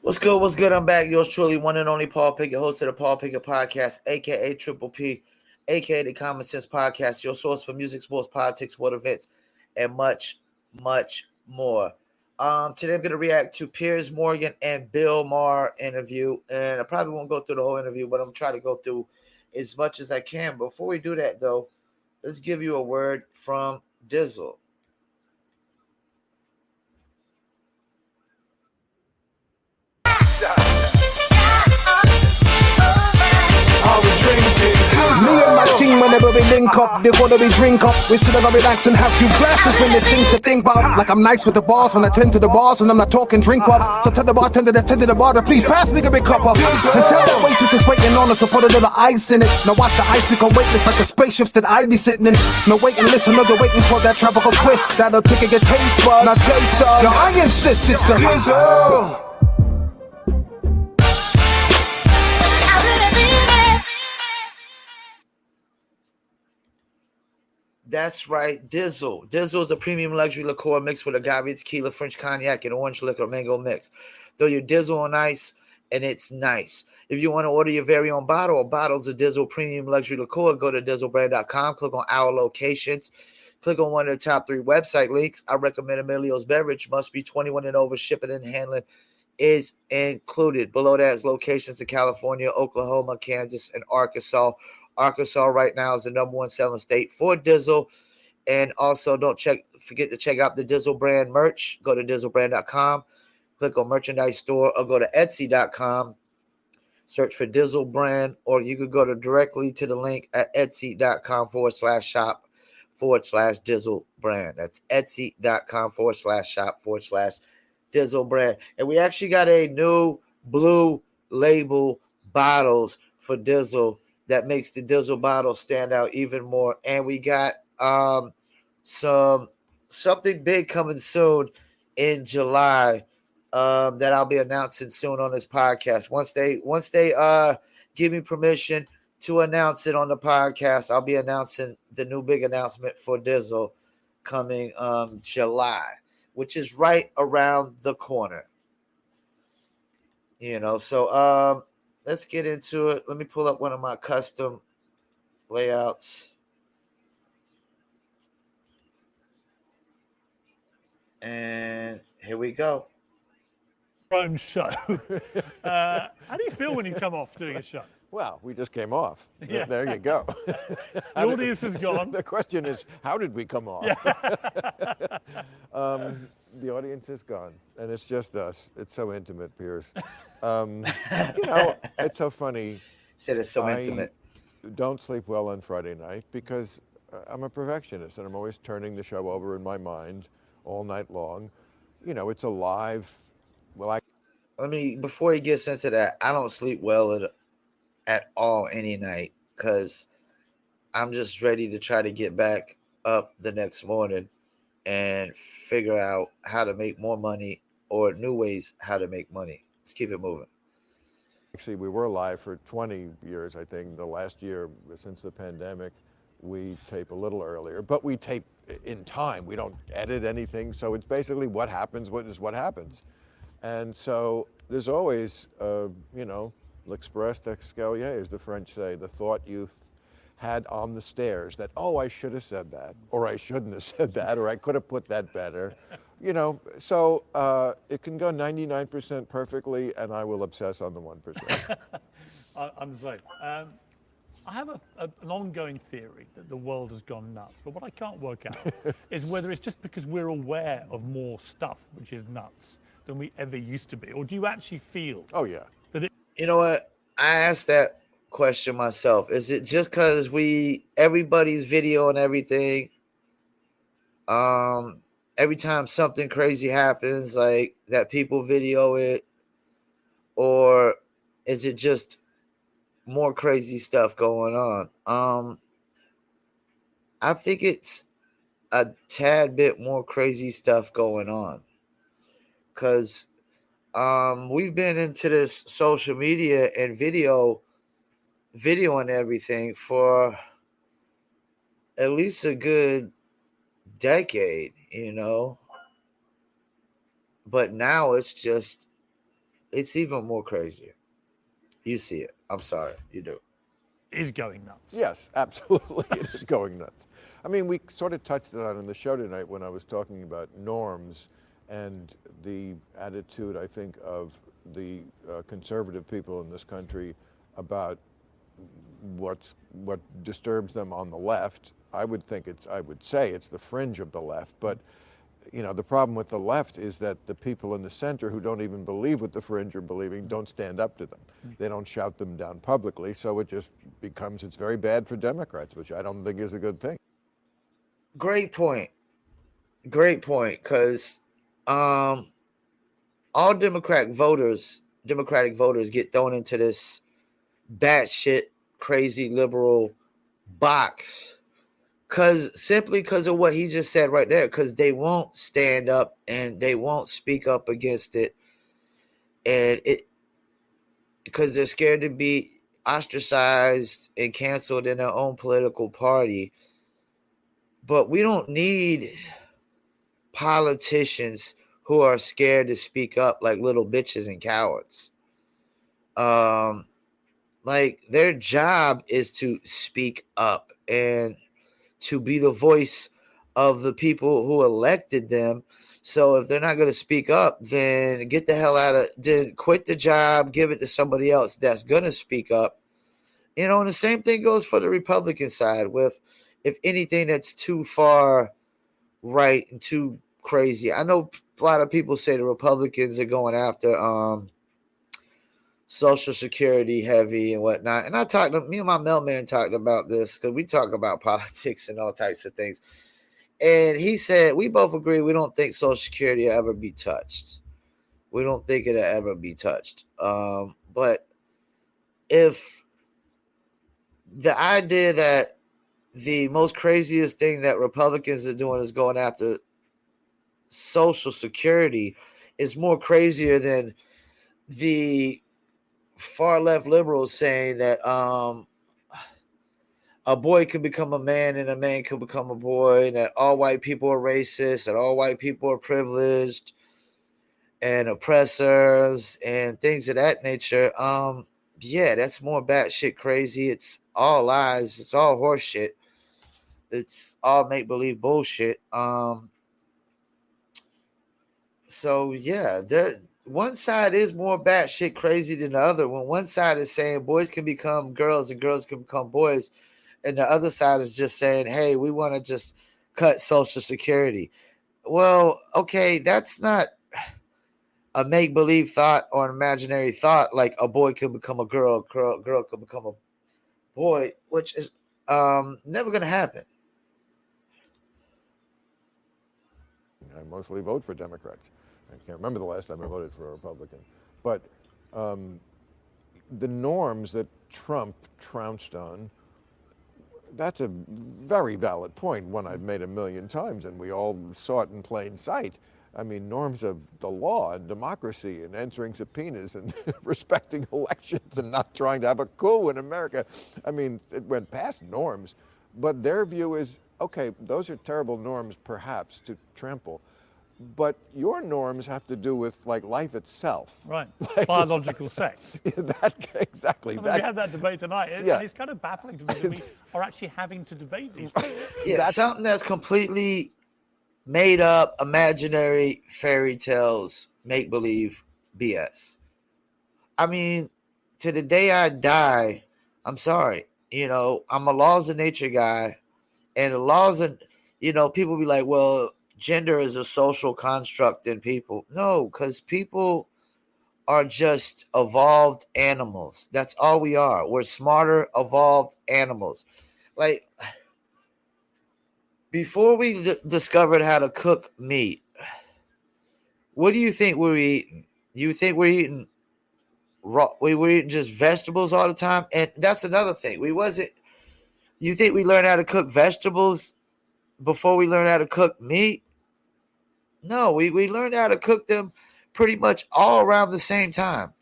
What's good? What's good? I'm back. Yours truly, one and only Paul Pickett, host of the Paul Pickett Podcast, aka Triple P, aka the Common Sense Podcast, your source for music, sports, politics, sport events, and much, much more. Today I'm going to react to Piers Morgan and Bill Maher interview, and I probably won't go through the whole interview, but I'm trying to go through as much as I can. Before we do that, though, let's give you a word from Dizzle. Me and my team, whenever we link up, they gonna be drink up. We still gonna relax and have few glasses when there's things to think about. Like I'm nice with the bars when I tend to the bars, and I'm not talking drink ups. So tell the bartender that tend to the bar to please pass me a big cup up. And tell that waitress that's waiting on us to put a little ice in it. Now watch the ice become weightless like the spaceships that I be sitting in. Now wait and listen, they're waiting for that tropical twist that'll tickle your taste buds. Now taste some. Now I insist it's the Dizzle. That's right, Dizzle. Dizzle is a premium luxury liqueur mixed with agave, tequila, French cognac, and orange liquor mango mix. Throw your Dizzle on ice, and it's nice. If you want to order your very own bottle or bottles of Dizzle premium luxury liqueur, go to dizzlebrand.com, click on our locations, click on one of the top 3 website links. I recommend Emilio's Beverage. Must be 21 and over. Shipping and handling is included. Below that is locations in California, Oklahoma, Kansas, and Arkansas. Arkansas right now is the number 1 selling state for Dizzle. And also don't forget to check out the Dizzle brand merch. Go to dizzlebrand.com, click on merchandise store, or go to etsy.com, search for Dizzle brand, or you could go directly to the link at etsy.com/shop/Dizzle brand. That's etsy.com/shop/Dizzle brand. And we actually got a new blue label bottles for Dizzle that makes the Dizzle bottle stand out even more. And we got something big coming soon in July that I'll be announcing soon on this podcast. Once they give me permission to announce it on the podcast, I'll be announcing the new big announcement for Dizzle coming July, which is right around the corner. So let's get into it. Let me pull up one of my custom layouts. And here we go. Own show. How do you feel when you come off doing a show? Well, we just came off. Yeah. There you go. The audience is gone. The question is, how did we come off? Yeah. The audience is gone, and it's just us. It's so intimate, Piers. It's so funny. Said it's so intimate. Don't sleep well on Friday night because I'm a perfectionist, and I'm always turning the show over in my mind all night long. It's a live. Before he gets into that, I don't sleep well at all any night because I'm just ready to try to get back up the next morning and figure out how to make more money or new ways how to make money. Let's keep it moving. Actually, we were live for 20 years, I think. The last year, since the pandemic, we tape a little earlier, but we tape in time. We don't edit anything, so it's basically what happens, what happens. And so there's always, l'express d'escalier, as the French say, the thought you had on the stairs that, I should have said that, or I shouldn't have said that, or I could have put that better. So it can go 99% perfectly, and I will obsess on the 1%. I'm the same. I have an ongoing theory that the world has gone nuts, but what I can't work out is whether it's just because we're aware of more stuff which is nuts than we ever used to be, or do you actually feel? Oh yeah. That You know what? I asked that question myself. Is it just because everybody's video and everything? Every time something crazy happens, like that, people video it, or is it just more crazy stuff going on? I think it's a tad bit more crazy stuff going on because we've been into this social media and video and everything for at least a good decade, but now it's just it's even more crazier. You see it. I'm sorry, you do. Is going nuts. Yes, absolutely, it is going nuts. I mean, we sort of touched on it in the show tonight when I was talking about norms and the attitude, I think, of the conservative people in this country about what disturbs them on the left. I would say it's the fringe of the left, but you know, the problem with the left is that the people in the center who don't even believe what the fringe are believing don't stand up to them. They don't shout them down publicly, so it just becomes, it's very bad for Democrats, which I don't think is a good thing. Great point. Because all Democratic voters get thrown into this batshit crazy liberal box simply because of what he just said right there, because they won't stand up and they won't speak up against it, and because they're scared to be ostracized and canceled in their own political party. But we don't need politicians who are scared to speak up like little bitches and cowards. Like, their job is to speak up and to be the voice of the people who elected them. So if they're not going to speak up, then get the hell then quit the job, give it to somebody else that's going to speak up. You know, and the same thing goes for the Republican side with, if anything that's too far right and too crazy. I know a lot of people say the Republicans are going after Social Security heavy and whatnot. And me and my mailman talked about this because we talk about politics and all types of things. And he said, we both agree we don't think Social Security will ever be touched. We don't think it'll ever be touched. But if the idea that the most craziest thing that Republicans are doing is going after Social Security is more crazier than the far left liberals saying that a boy can become a man and a man can become a boy, and that all white people are racist and all white people are privileged and oppressors and things of that nature. Yeah, that's more batshit crazy. It's all lies. It's all horseshit. It's all make-believe bullshit. So yeah, one side is more batshit crazy than the other. When one side is saying boys can become girls and girls can become boys, and the other side is just saying, hey, we want to just cut Social Security. Well, okay, that's not a make-believe thought or an imaginary thought like a boy can become a girl, girl can become a boy, which is never going to happen. I mostly vote for Democrats. I can't remember the last time I voted for a Republican. But the norms that Trump trounced on, that's a very valid point, one I've made a million times, and we all saw it in plain sight. I mean, norms of the law and democracy and answering subpoenas and respecting elections and not trying to have a coup in America. I mean, it went past norms. But their view is, okay, those are terrible norms, perhaps, to trample. But your norms have to do with, like, life itself. Right. Like, biological sex. Exactly. I mean, we had that debate tonight. Yeah. And it's kind of baffling to me that we are actually having to debate these things. Yeah, something that's completely made up, imaginary fairy tales, make believe BS. I mean, to the day I die, I'm sorry. You know, I'm a laws of nature guy, and the laws of, you know, people be like, well, gender is a social construct in people. No, because people are just evolved animals. That's all we are. We're smarter, evolved animals. Like, before we discovered how to cook meat, what do you think we were eating? You think we're eating raw? We were eating just vegetables all the time? And that's another thing. You think we learned how to cook vegetables before we learned how to cook meat? No, we learned how to cook them pretty much all around the same time.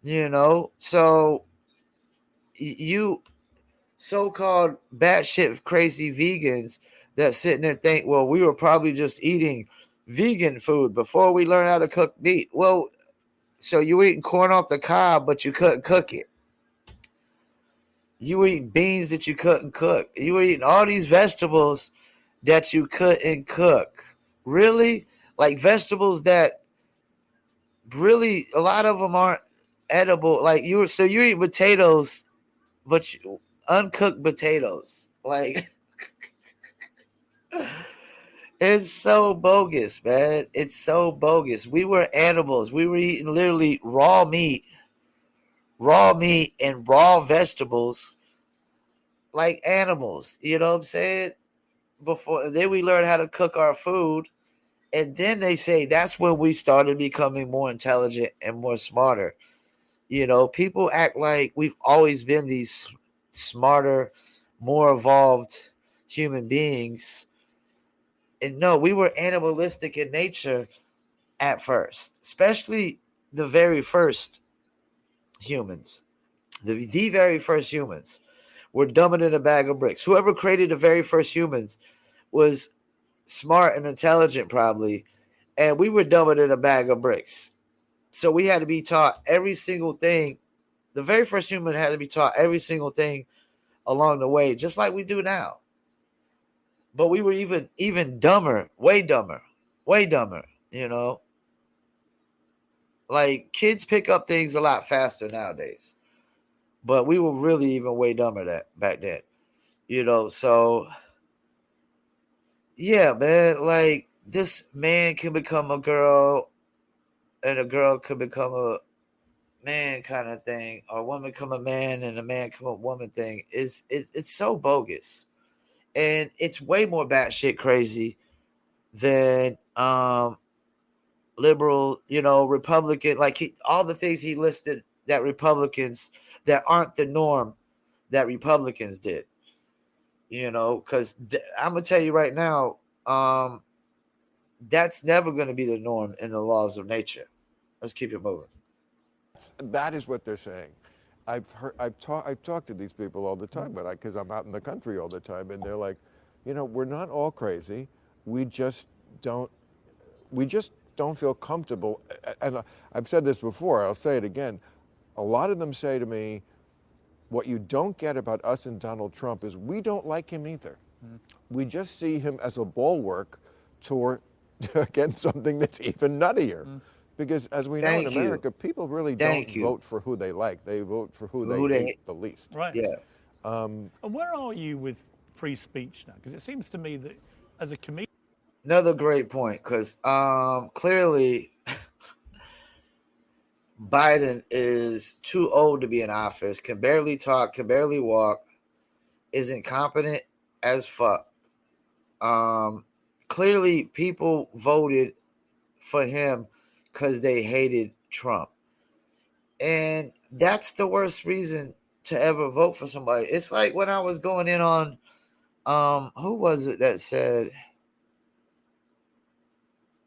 You know, so you so-called batshit crazy vegans that sitting there think, well, we were probably just eating vegan food before we learned how to cook meat. Well, So you were eating corn off the cob, but you couldn't cook it. You were eating beans that you couldn't cook. You were eating all these vegetables that you couldn't cook. Really? Like vegetables that really a lot of them aren't edible. Like you're eating potatoes, but uncooked potatoes. Like it's so bogus, man. It's so bogus. We were animals. We were eating literally raw meat and raw vegetables like animals. You know what I'm saying? Before then we learned how to cook our food. And then they say that's when we started becoming more intelligent and more smarter. You know, people act like we've always been these smarter, more evolved human beings. And no, we were animalistic in nature at first, especially the very first humans. The very first humans were dumber than a bag of bricks. Whoever created the very first humans was smart and intelligent, probably, and we were dumber than a bag of bricks. So we had to be taught every single thing. The very first human had to be taught every single thing along the way, just like we do now. But we were even dumber, way dumber, way dumber. You know, like kids pick up things a lot faster nowadays, but we were really even way dumber that back then. You know, so yeah, man, like this man can become a girl and a girl could become a man kind of thing, or a woman become a man and a man become a woman thing. It's so bogus. And it's way more batshit crazy than liberal, you know, Republican, like all the things he listed that Republicans that aren't the norm that Republicans did. You know, because I'm gonna tell you right now, that's never going to be the norm in the laws of nature. Let's keep it moving. That is what they're saying. I've talked to these people all the time, but because I'm out in the country all the time, and they're like, you know, we're not all crazy. We just don't feel comfortable. And I've said this before. I'll say it again. A lot of them say to me, what you don't get about us and Donald Trump is we don't like him either. We just see him as a bulwark against something that's even nuttier. Because as we know in America, people really don't vote for who they like. They vote for who they hate the least. Right. Yeah. And where are you with free speech now? Because it seems to me that as a comedian. Another great point, because clearly Biden is too old to be in office, can barely talk, can barely walk, is incompetent as fuck. Clearly people voted for him because they hated Trump. And that's the worst reason to ever vote for somebody. It's like when I was going in on, who was it that said,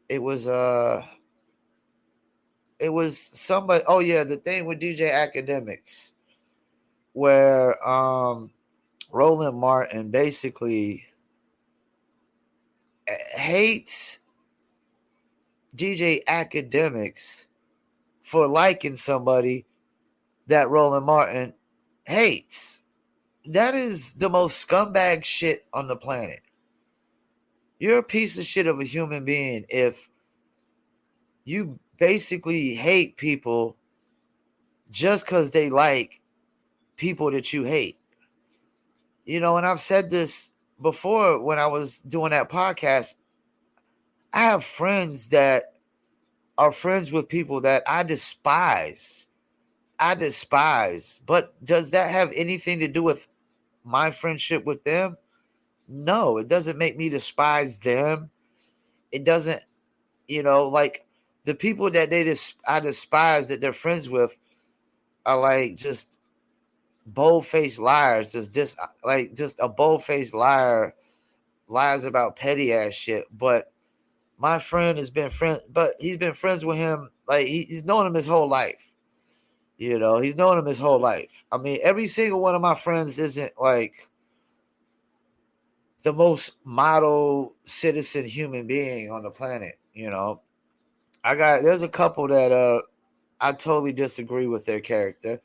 it was somebody, oh yeah, the thing with DJ Academics, where Roland Martin basically hates DJ Academics for liking somebody that Roland Martin hates. That is the most scumbag shit on the planet. You're a piece of shit of a human being if you basically hate people just because they like people that you hate. You know, and I've said this before when I was doing that podcast. I have friends that are friends with people that I despise. But does that have anything to do with my friendship with them? No, it doesn't make me despise them. It doesn't, you know, like the people that I despise that they're friends with are like just bold-faced liars, just a bold-faced liar, lies about petty ass shit. But my friend has been he's been friends with him, like he's known him his whole life. You know, he's known him his whole life. I mean, every single one of my friends isn't like the most model citizen human being on the planet. You know, there's a couple that I totally disagree with their character,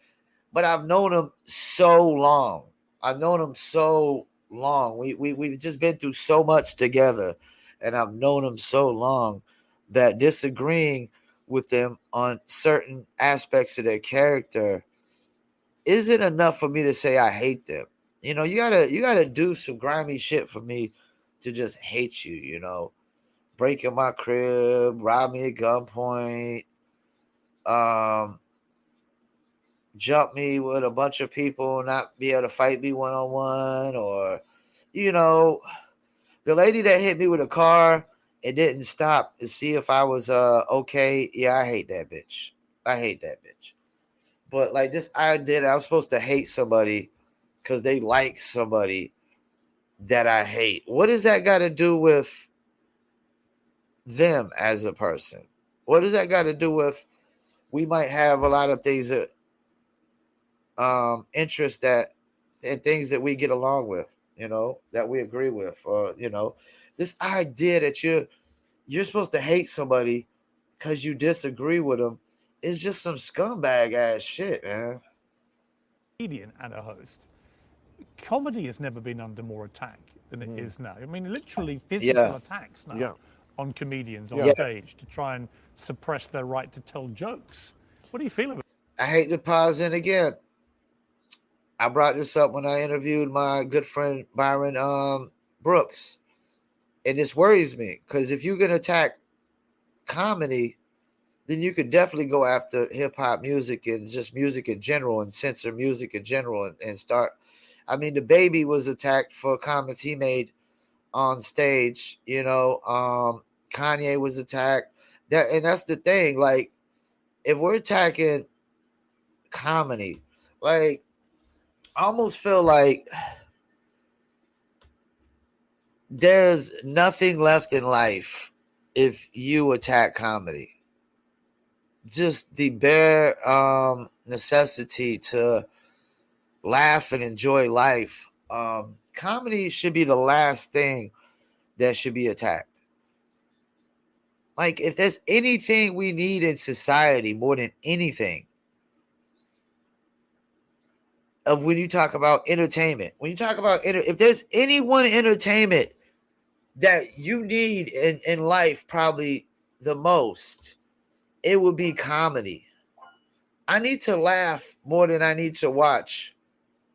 but I've known them so long. I've known them so long. We've just been through so much together, and I've known them so long that disagreeing with them on certain aspects of their character isn't enough for me to say I hate them. You know, you gotta do some grimy shit for me to just hate you. You know, breaking my crib, rob me at gunpoint, um, jump me with a bunch of people, not be able to fight me one on one, or you know, the lady that hit me with a car and didn't stop to see if I was okay. Yeah, I hate that bitch. I hate that bitch. But like this idea that I was supposed to hate somebody because they like somebody that I hate. What does that got to do with them as a person? What does that got to do with we might have a lot of things that interest that and things that we get along with, you know, that we agree with, or you know, this idea that you're supposed to hate somebody because you disagree with them is just some scumbag ass shit, man. Comedian and a host. Comedy has never been under more attack than it is now. I mean, literally physical attacks now on comedians on stage to try and suppress their right to tell jokes. What do you feel about it? I hate to pause in again. I brought this up when I interviewed my good friend Byron Brooks. And this worries me because if you can attack comedy, then you could definitely go after hip hop music and just music in general and censor music in general and start. I mean, the Baby was attacked for comments he made on stage. You know, Kanye was attacked. And that's the thing. Like, if we're attacking comedy, like, I almost feel like there's nothing left in life if you attack comedy. Just the bare necessity to laugh and enjoy life. Comedy should be the last thing that should be attacked. Like, if there's anything we need in society more than anything, of when you talk about entertainment, when you talk about if there's any one entertainment that you need in life, probably the most, it would be comedy. I need to laugh more than I need to watch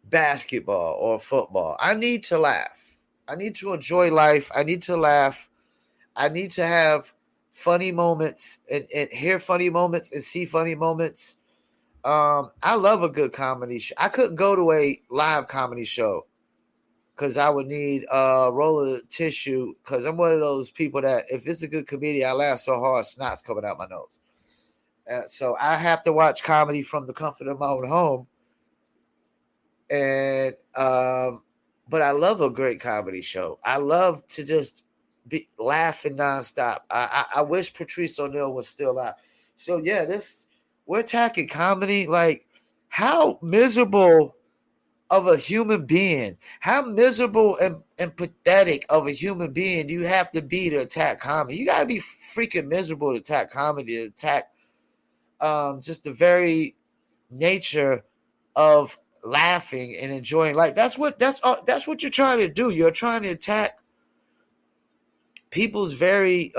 basketball or football. I need to laugh. I need to enjoy life. I need to laugh. I need to have funny moments and hear funny moments and see funny moments. I love a good comedy show. I couldn't go to a live comedy show because I would need a roll of tissue because I'm one of those people that if it's a good comedian, I laugh so hard, snot's coming out my nose. So I have to watch comedy from the comfort of my own home. And but I love a great comedy show. I love to just be laughing nonstop. I wish Patrice O'Neal was still alive. So yeah, we're attacking comedy. Like, how miserable of a human being, how miserable and pathetic of a human being do you have to be to attack comedy? You gotta be freaking miserable to attack comedy, to attack just the very nature of laughing and enjoying life. That's what you're trying to do. You're trying to attack people's very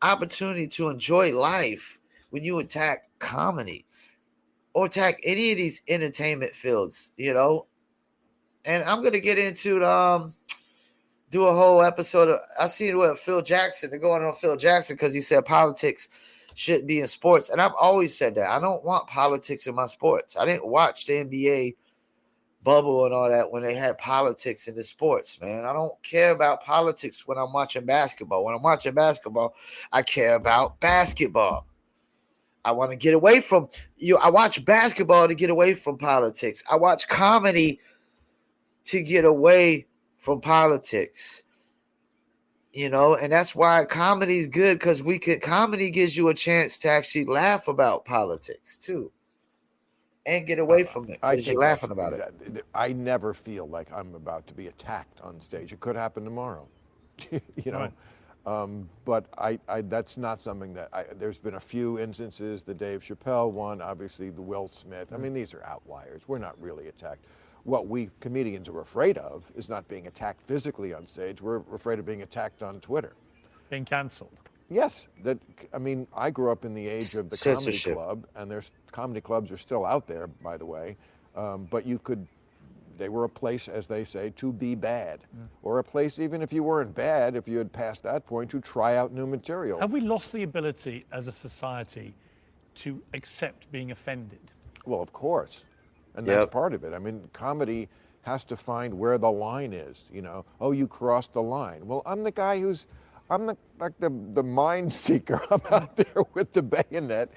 opportunity to enjoy life when you attack comedy or attack any of these entertainment fields, you know. And I'm gonna get into do a whole episode of, I seen what Phil Jackson, they're going on Phil Jackson because he said politics shouldn't be in sports. And I've always said that. I don't want politics in my sports. I didn't watch the NBA bubble and all that when they had politics in the sports, man. I don't care about politics when I'm watching basketball. When I'm watching basketball, I care about basketball. I want to get away from you. I watch basketball to get away from politics. I watch comedy to get away from politics. You know, and that's why comedy is good, because comedy gives you a chance to actually laugh about politics too. And get away from it because you're laughing about it. I never feel like I'm about to be attacked on stage. It could happen tomorrow. You know, But that's not something that there's been a few instances, the Dave Chappelle one, obviously the Will Smith. I mean, these are outliers. We're not really attacked. What we comedians are afraid of is not being attacked physically on stage. We're afraid of being attacked on Twitter. Being cancelled. Yes, I mean, I grew up in the age of the comedy club, and there's comedy clubs are still out there, by the way. But they were a place, as they say, to be bad, or a place, even if you weren't bad, if you had passed that point, to try out new material. Have we lost the ability as a society to accept being offended? Well, of course, and that's part of it. I mean, comedy has to find where the line is. You know, oh, you crossed the line. Well, I'm the guy I'm the mind seeker. I'm out there with the bayonet,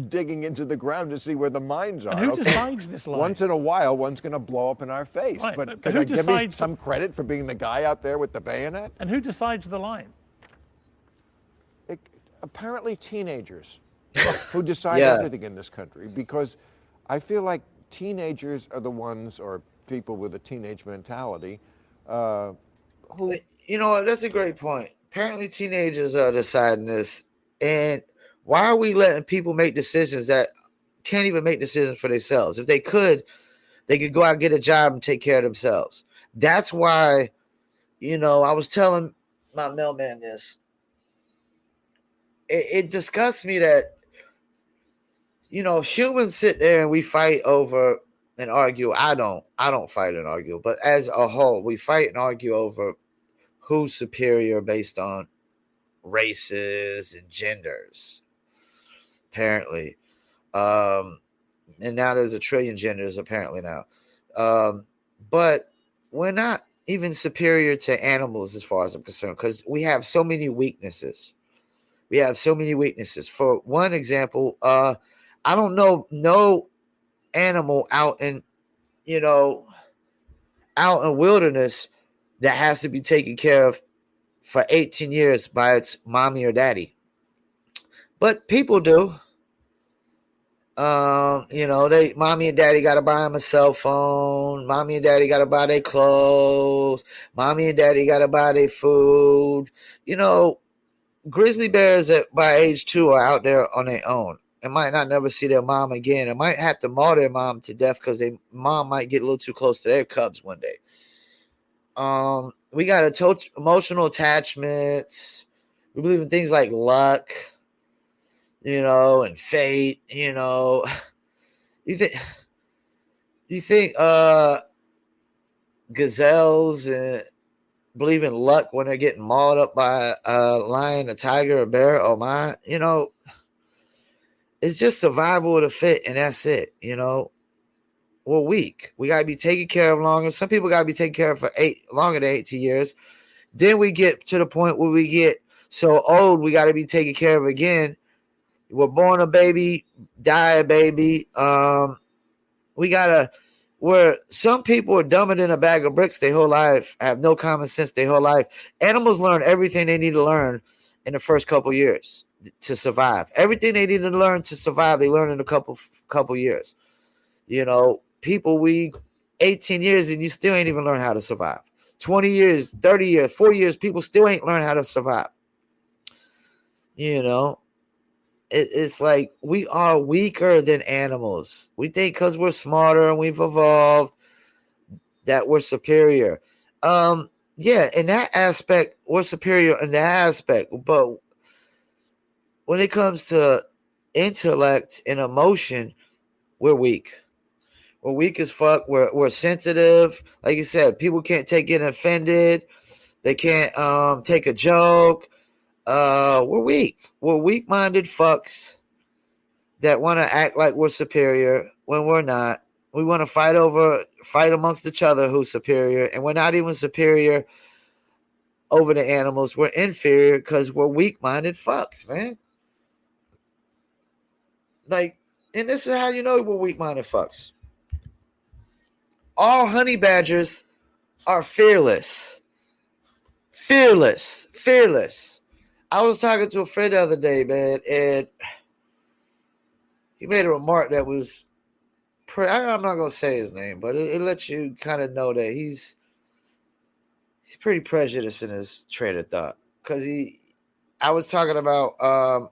digging into the ground to see where the mines are. And who decides this line? Once in a while, one's going to blow up in our face. Right, but who give me some credit for being the guy out there with the bayonet? And who decides the line? Apparently teenagers who decide everything in this country, because I feel like teenagers are the ones, or people with a teenage mentality, who... You know, that's a great point. Apparently teenagers are deciding this. And why are we letting people make decisions that can't even make decisions for themselves? If they could go out and get a job and take care of themselves. That's why, I was telling my mailman this. It disgusts me that, humans sit there and we fight over and argue. I don't fight and argue, but as a whole, we fight and argue over who's superior based on races and genders, apparently. And now there's 1 trillion genders, apparently now. But we're not even superior to animals as far as I'm concerned, because we have so many weaknesses. For one example, I don't know no animal out in wilderness that has to be taken care of for 18 years by its mommy or daddy. But people do. Mommy and daddy got to buy them a cell phone. Mommy and daddy got to buy their clothes. Mommy and daddy got to buy their food. Grizzly bears by age 2 are out there on their own and might not never see their mom again. And might have to maul their mom to death because their mom might get a little too close to their cubs one day. We got emotional attachments. We believe in things like luck, and fate. You think gazelles believe in luck when they're getting mauled up by a lion, a tiger, a bear? Oh my, it's just survival of the fit, and that's it. We're weak. We gotta be taken care of longer. Some people gotta be taken care of for longer than 18 years. Then we get to the point where we get so old we gotta be taken care of again. We're born a baby, die a baby. Where some people are dumber than a bag of bricks their whole life, have no common sense their whole life. Animals learn everything they need to learn in the first couple years to survive. Everything they need to learn to survive, they learn in a couple years. People, we 18 years and you still ain't even learn how to survive. 20 years, 30 years, 40 years, people still ain't learn how to survive. It's like we are weaker than animals. We think because we're smarter and we've evolved that we're superior. In that aspect, we're superior in that aspect. But when it comes to intellect and emotion, we're weak. We're weak as fuck. We're sensitive. Like you said, people can't take getting offended. They can't take a joke. We're weak. We're weak-minded fucks that want to act like we're superior when we're not. We want to fight amongst each other who's superior, and we're not even superior over the animals. We're inferior because we're weak-minded fucks, man. And this is how you know we're weak-minded fucks. All honey badgers are fearless. Fearless. I was talking to a friend the other day, man, and he made a remark that was I'm not going to say his name, but it lets you kind of know that he's pretty prejudiced in his train of thought. because I was talking about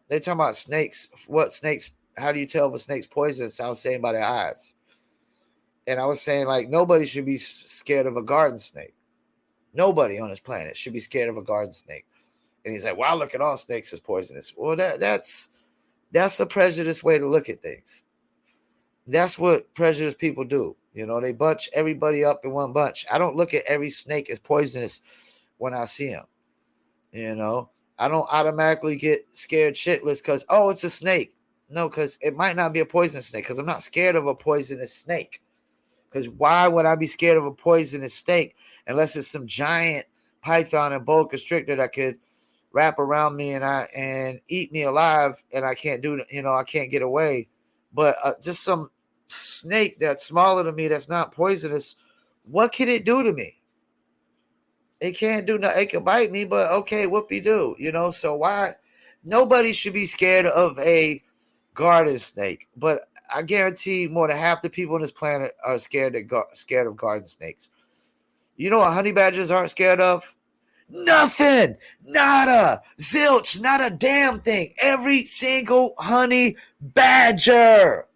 they're talking about snakes. What snakes? How do you tell if a snake's poisonous? I was saying by their eyes, and I was saying like nobody should be scared of a garden snake. Nobody on this planet should be scared of a garden snake. And he's like, "Well, I look at all snakes as poisonous." Well, that's a prejudiced way to look at things. That's what prejudiced people do. You know, they bunch everybody up in one bunch. I don't look at every snake as poisonous when I see them. You know, I don't automatically get scared shitless because, oh, it's a snake. No, because it might not be a poisonous snake, because I'm not scared of a poisonous snake. Because why would I be scared of a poisonous snake unless it's some giant python and boa constrictor that could wrap around me and eat me alive, and I can't do, I can't get away. But just some snake that's smaller than me that's not poisonous, what can it do to me? It can't do nothing. It can bite me, but okay, whoopie do, so why? Nobody should be scared of a garden snake, but I guarantee more than half the people on this planet are scared of garden snakes. You know what honey badgers aren't scared of? Nothing. Nada. Zilch. Not a damn thing. Every single honey badger.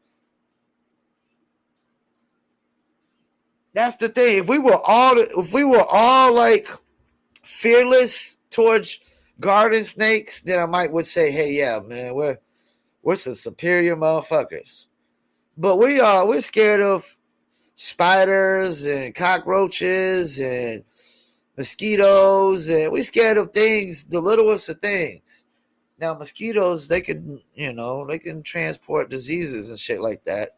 That's the thing. If we were all like fearless towards garden snakes, then I would say, hey, yeah, man, we're some superior motherfuckers. But we're scared of spiders and cockroaches and mosquitoes, and we're scared of things, the littlest of things. Now, mosquitoes, they can transport diseases and shit like that,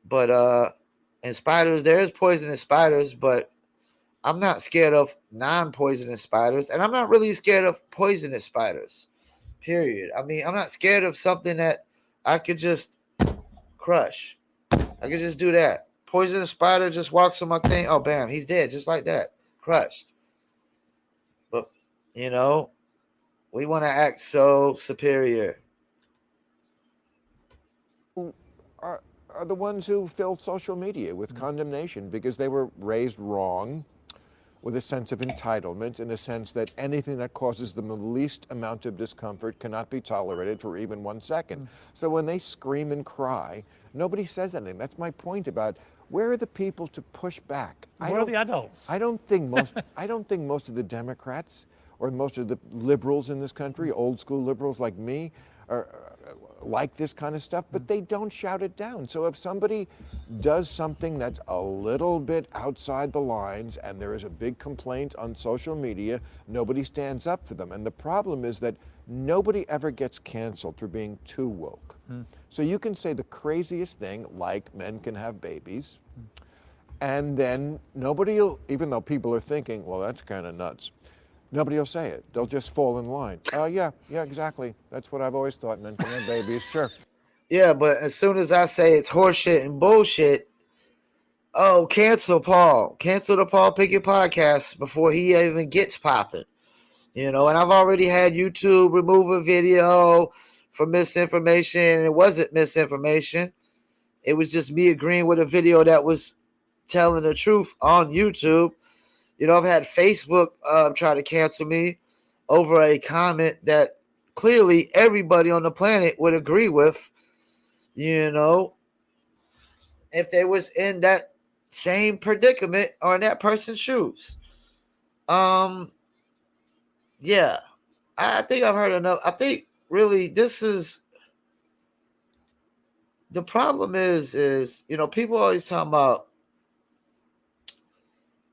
but and spiders, there is poisonous spiders, but I'm not scared of non-poisonous spiders, and I'm not really scared of poisonous spiders, period. I mean, I'm not scared of something that I could just crush. I could just do that. Poisonous spider just walks on my thing. Oh, bam, he's dead just like that. Crushed. But, we want to act so superior. Are the ones who fill social media with condemnation because they were raised wrong, with a sense of entitlement, in a sense that anything that causes them the least amount of discomfort cannot be tolerated for even 1 second. So when they scream and cry, nobody says anything. That's my point about where are the people to push back? Where are the adults? I don't think most of the Democrats or most of the liberals in this country, old school liberals like me, are like this kind of stuff, but they don't shout it down. So if somebody does something that's a little bit outside the lines and there is a big complaint on social media, nobody stands up for them. And the problem is that nobody ever gets canceled for being too woke. So you can say the craziest thing, like men can have babies, and then nobody will, even though people are thinking, well, that's kind of nuts, nobody will say it. They'll just fall in line. Yeah, exactly. That's what I've always thought. Men can have babies, sure. Yeah, but as soon as I say it's horseshit and bullshit, oh, cancel Paul. Cancel the Paul Pickett podcast before he even gets popping. And I've already had YouTube remove a video for misinformation, and it wasn't misinformation. It was just me agreeing with a video that was telling the truth on YouTube. I've had Facebook try to cancel me over a comment that clearly everybody on the planet would agree with, if they was in that same predicament or in that person's shoes. Yeah, I think I've heard enough. I think really this is the problem is people always talking about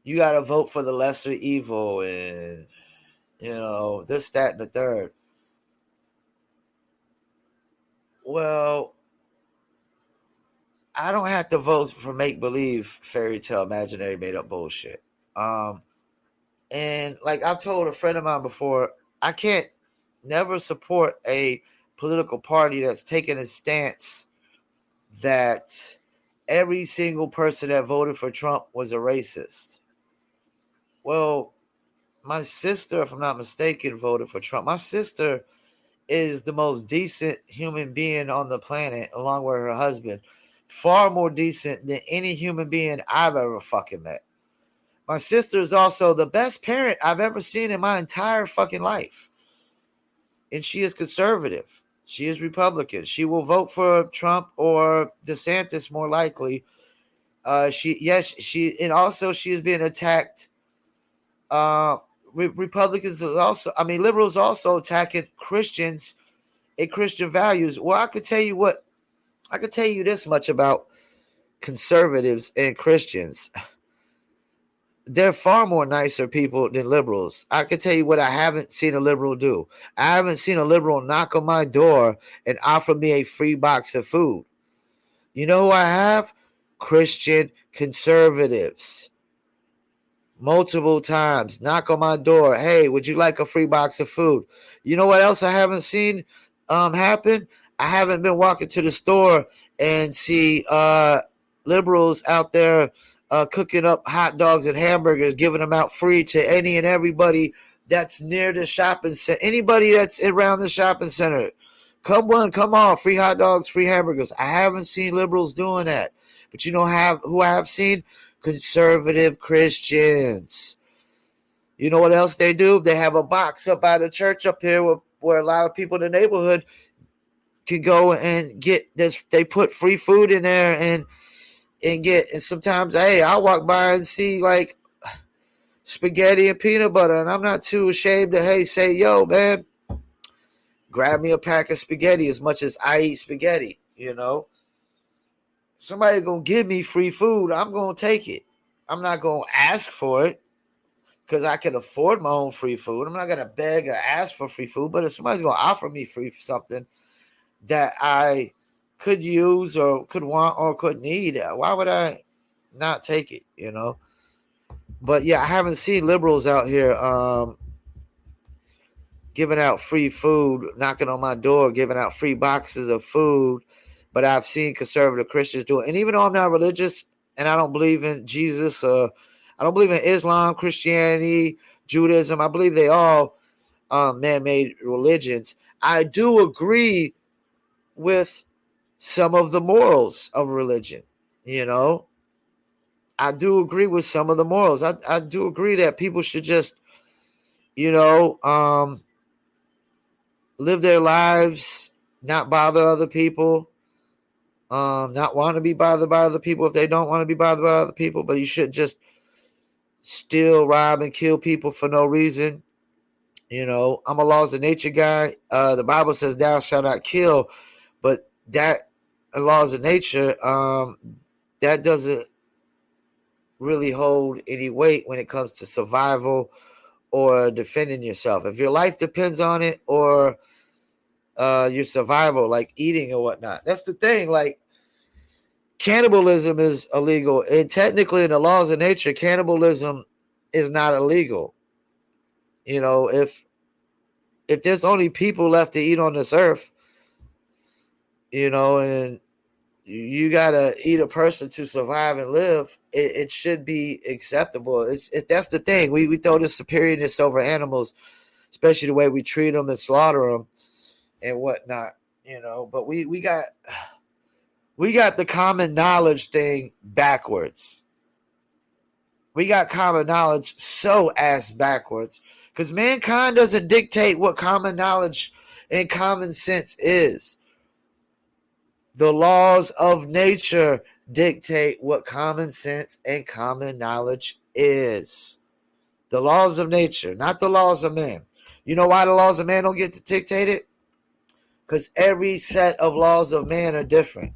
you got to vote for the lesser evil and, this, that, and the third. Well, I don't have to vote for make-believe, fairy tale, imaginary, made-up bullshit. And like I've told a friend of mine before, I can't never support a political party that's taking a stance that every single person that voted for Trump was a racist. Well, my sister, if I'm not mistaken, voted for Trump. My sister is the most decent human being on the planet, along with her husband. Far more decent than any human being I've ever fucking met. My sister is also the best parent I've ever seen in my entire fucking life. And she is conservative. She is Republican. She will vote for Trump or DeSantis more likely. She and also she is being attacked. Republicans is also, I mean, liberals also attacking Christians and Christian values. Well, I could tell you this much about conservatives and Christians. They're far more nicer people than liberals. I can tell you what I haven't seen a liberal do. I haven't seen a liberal knock on my door and offer me a free box of food. You know who I have? Christian conservatives. Multiple times, knock on my door. Hey, would you like a free box of food? You know what else I haven't seen happen? I haven't been walking to the store and see liberals out there cooking up hot dogs and hamburgers, giving them out free to any and everybody that's near the shopping center. Anybody that's around the shopping center. Come on, free hot dogs, free hamburgers. I haven't seen liberals doing that. But you know who I have seen? Conservative Christians. You know what else they do? They have a box up by the church up here where a lot of people in the neighborhood can go and get this. They put free food in there and sometimes, hey, I'll walk by and see like spaghetti and peanut butter, and I'm not too ashamed to say, yo, man, grab me a pack of spaghetti as much as I eat spaghetti, you know. Somebody gonna give me free food, I'm gonna take it. I'm not gonna ask for it because I can afford my own free food. I'm not gonna beg or ask for free food, but if somebody's gonna offer me free something that I could use or could want or could need, why would I not take it, you know? But yeah, I haven't seen liberals out here giving out free food, knocking on my door, giving out free boxes of food. But I've seen conservative Christians do it. And even though I'm not religious and I don't believe in Jesus, I don't believe in Islam, Christianity, Judaism, I believe they all man-made religions. I do agree with some of the morals of religion, you know. I do agree with some of the morals. I do agree that people should just, you know, live their lives, not bother other people. Not want to be bothered by other people if they don't want to be bothered by other people, but you should just steal, rob, and kill people for no reason. You know, I'm a laws of nature guy. The Bible says thou shalt not kill, but that laws of nature, that doesn't really hold any weight when it comes to survival or defending yourself. If your life depends on it or your survival, like eating or whatnot. That's the thing. Like, cannibalism is illegal, and technically in the laws of nature, cannibalism is not illegal. You know, if there's only people left to eat on this earth, you know, and you gotta eat a person to survive and live, it should be acceptable. That's the thing. We throw this superiorness over animals, especially the way we treat them and slaughter them and whatnot, you know. But we got the common knowledge thing backwards. We got common knowledge so ass backwards because mankind doesn't dictate what common knowledge and common sense is. The laws of nature dictate what common sense and common knowledge is. The laws of nature, not the laws of man. You know why the laws of man don't get to dictate it? Because every set of laws of man are different.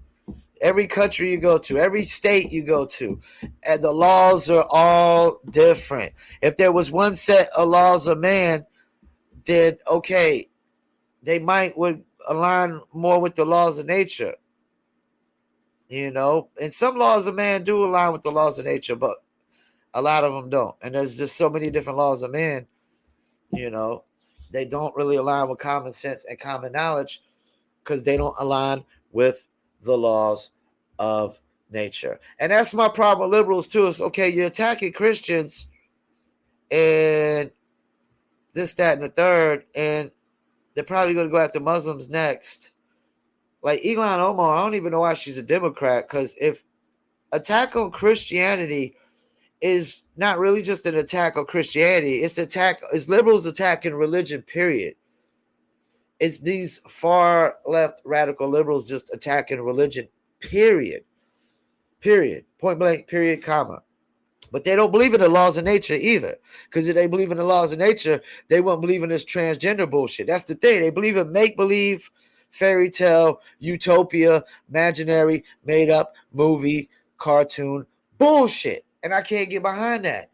Every country you go to, every state you go to, and the laws are all different. If there was one set of laws of man, then okay, they would align more with the laws of nature. You know, and some laws of man do align with the laws of nature, but a lot of them don't. And there's just so many different laws of man, you know, they don't really align with common sense and common knowledge because they don't align with the laws of nature. And that's my problem with liberals too. Is okay, you're attacking Christians and this, that, and the third, and they're probably going to go after Muslims next. Like Ilhan Omar, I don't even know why she's a Democrat, because if attack on Christianity is not really just an attack on Christianity. It's liberals attacking religion, period. It's these far left radical liberals just attacking religion, period. Period. Point blank, period, comma. But they don't believe in the laws of nature either. Because if they believe in the laws of nature, they wouldn't believe in this transgender bullshit. That's the thing. They believe in make-believe, fairy tale, utopia, imaginary, made-up, movie, cartoon, bullshit. And I can't get behind that.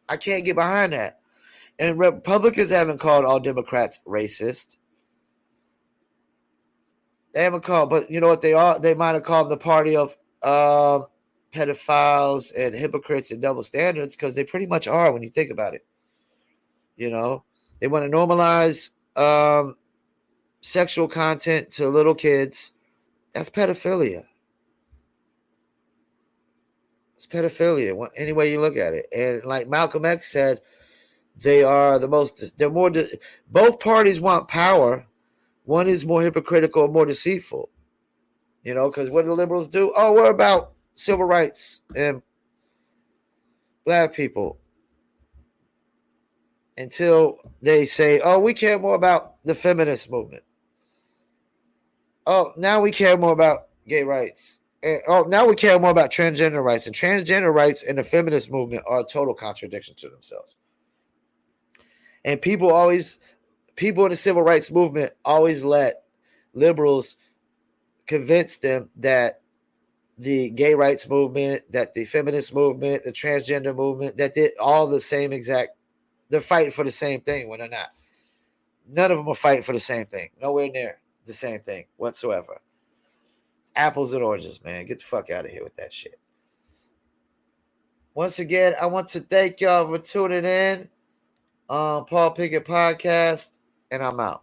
I can't get behind that. And Republicans haven't called all Democrats racist. They haven't called, but you know what they are? They might have called them the party of pedophiles and hypocrites and double standards, because they pretty much are when you think about it. You know, they want to normalize sexual content to little kids. That's pedophilia. It's pedophilia, any way you look at it. And like Malcolm X said, both parties want power. One is more hypocritical, more deceitful. You know, because what do the liberals do? Oh, we're about civil rights and black people. Until they say, oh, we care more about the feminist movement. Oh, now we care more about gay rights. And, oh, now we care more about transgender rights. And transgender rights and the feminist movement are a total contradiction to themselves. And people in the civil rights movement always let liberals convince them that the gay rights movement, that the feminist movement, the transgender movement, that they're all the same exact, they're fighting for the same thing when they're not. None of them are fighting for the same thing. Nowhere near the same thing whatsoever. It's apples and oranges, man. Get the fuck out of here with that shit. Once again, I want to thank y'all for tuning in on Paul Pickett Podcast, and I'm out.